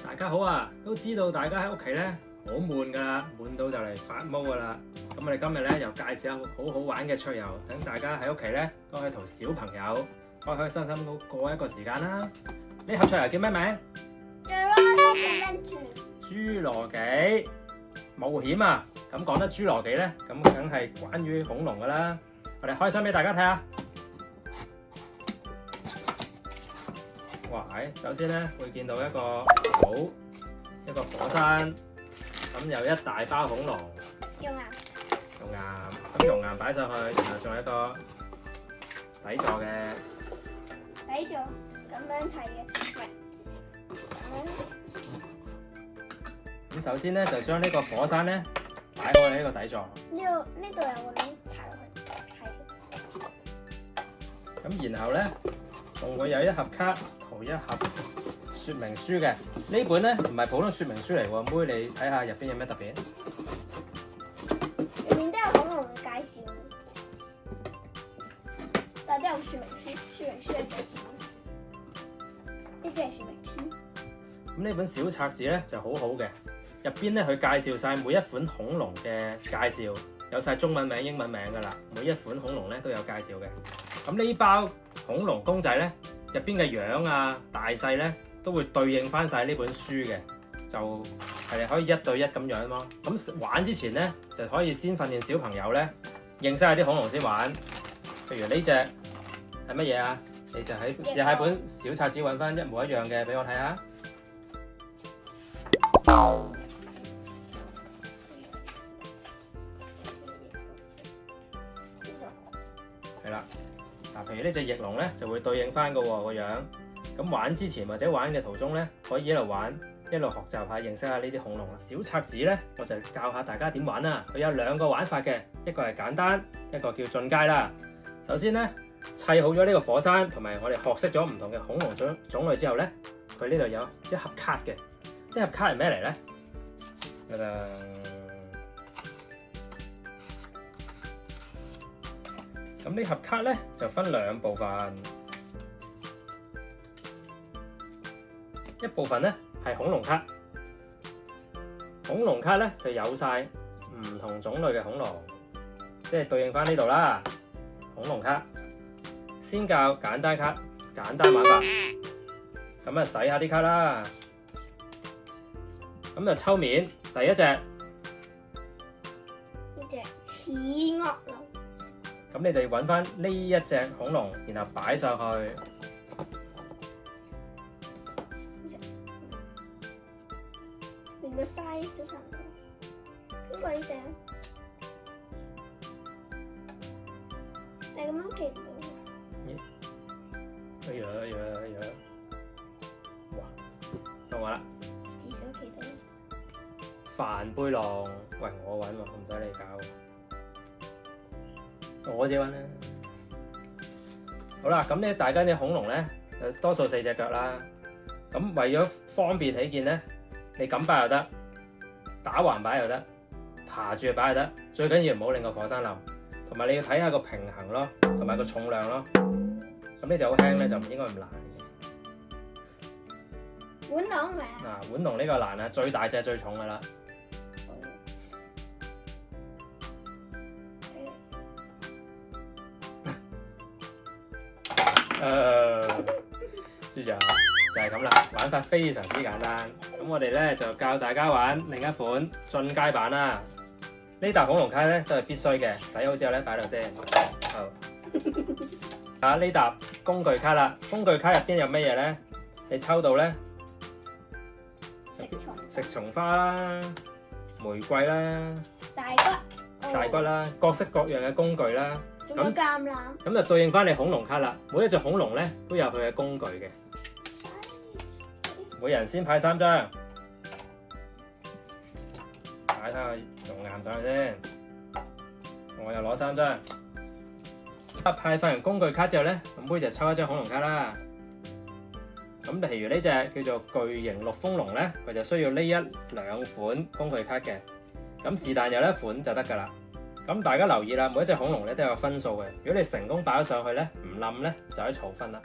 大家好啊！都知道大家喺屋企咧好悶噶啦，悶到就嚟發毛噶啦。咁我哋今日咧又介紹下好好玩嘅桌遊，等大家喺屋企咧都可以同小朋友開開心心咁過一個時間啦。呢盒桌遊叫咩名？侏羅紀冒險啊！咁講得侏羅紀咧，咁梗係關於恐龍噶啦。我哋開箱俾大家睇下。哇！首先咧會見到一個島，一個火山，咁有一大包恐龍。熔岩，咁熔岩擺上去，然後仲有一個底座嘅。底座咁樣砌嘅，咁首先咧就將呢個火山咧擺開喺呢個底座。呢度有個窿踩落去，咁然後咧仲會有一盒卡同一盒說明書嘅。呢本咧唔係普通說明書嚟喎，妹你睇下入邊有咩特別？入面都有恐龍嘅介紹，但係都有說明書，說明書係幾錢？呢啲係說明書。咁呢本小冊子咧就好好嘅，入邊咧佢介紹晒每一款恐龍嘅介紹，有晒中文名、英文名噶啦，每一款恐龍咧都有介紹嘅。咁呢包恐龍公仔咧，入邊嘅樣啊、大細咧，都會對應翻晒呢本書嘅，就係可以一對一咁樣咯。咁玩之前咧，就可以先訓練小朋友咧認識下啲恐龍先玩。譬如呢隻係乜嘢啊？你就試下喺本小冊子揾翻一模一樣嘅俾我睇下。係啦，嗱，譬如呢隻翼龍咧，就會對應翻個樣。咁玩之前或者玩嘅途中咧，可以一路玩一路學習下認識下呢啲恐龍。小冊子咧，我就教下大家點玩啦。佢有兩個玩法嘅，一個係簡單，一個叫進階啦。首先咧，砌好咗呢個火山，同埋我哋學識咗唔同嘅恐龍種類之後咧，佢呢度有一盒卡嘅。呢盒卡係咩嚟咧？咁呢盒卡咧就分兩部分，一部分咧係恐龍卡，恐龍卡咧就有晒唔同種類嘅恐龍，即係對應翻呢度啦。恐龍卡先教簡單卡，簡單玩法，咁啊洗下啲卡啦，咁就抽面，第一隻呢隻似惡龍。咁你就要揾翻呢一隻恐龍，然後擺上去。連個 size 都差唔多。邊個呢隻？但係咁樣企唔到。哎呀！哇，到我啦。至少企到。帆背狼，喂，我揾喎，唔使你搞。我自己揾啦。好啦，咁咧大家啲恐龍咧，多數4隻腳啦。咁為咗方便起見咧，你咁擺又得，打橫擺又得，爬住擺又得。最緊要唔好令個火山冧，同埋你要睇下個平衡咯，同埋個重量咯。咁呢隻好輕咧，就唔應該咁難嘅。腕龍咪？嗱，腕龍呢個難啊，最大隻最重噶啦。輸咗就係咁啦，玩法非常之簡單。咁我哋咧就教大家玩另一款進階版啦。呢沓恐龍卡咧都係必須嘅，洗好之後咧擺度先。好，啊呢沓工具卡啦，工具卡入邊有乜嘢咧？你抽到咧，食蟲花啦、玫瑰啦、大骨啦，各式各樣嘅工具啦。仲有橄欖。咁就對應翻你恐龍卡啦。每一隻恐龍咧都有佢嘅工具嘅。每人先派3張，擺下熔岩上去先。我又攞3張。派發完工具卡之後咧，咁妹就抽一張恐龍卡啦。咁譬如呢隻叫做巨型陸風龍咧，佢就需要呢1、2款工具卡嘅。咁是但有一款就得㗎啦。咁大家留意啦，每一隻恐龍咧都有分數嘅。如果你成功擺咗上去咧，唔冧咧就可以儲分啦。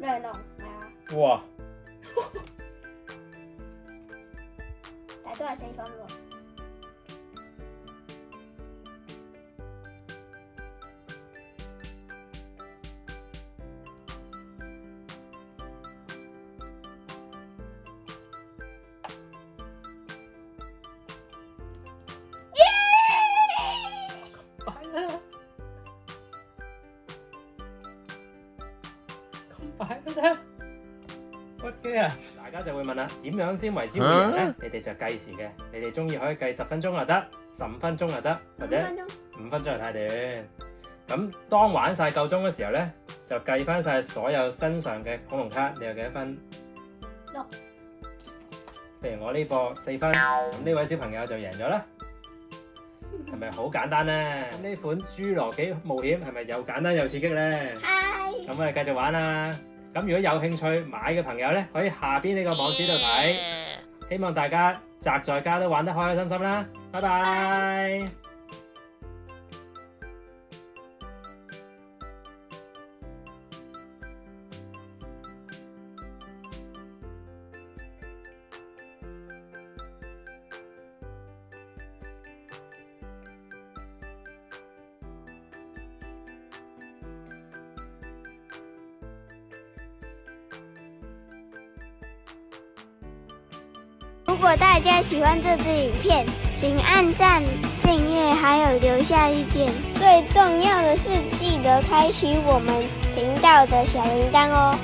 嚟弄係啊，哇！但係都係4分喎。咁快都得，屈機啊！大家就會問啦，點樣先為之會贏咧？你哋就計時嘅，你哋中意可以計10分鐘又得，15分鐘又得，或者5分鐘又太短。咁當玩晒夠鐘嘅時候咧，就計翻晒所有身上嘅恐龍卡，你有幾多分？6。譬如我呢個4分，咁呢位小朋友就贏咗啦。係咪好簡單咧？呢款侏羅紀冒險係咪又簡單又刺激咧？係。咁我哋繼續玩啦。咁如果有興趣買嘅朋友咧，可以下邊呢個網址度睇。希望大家宅在家都玩得開開心心啦。拜拜。如果大家喜欢这支影片，请按赞、订阅，还有留下意见。最重要的是，记得开启我们频道的小铃铛哦。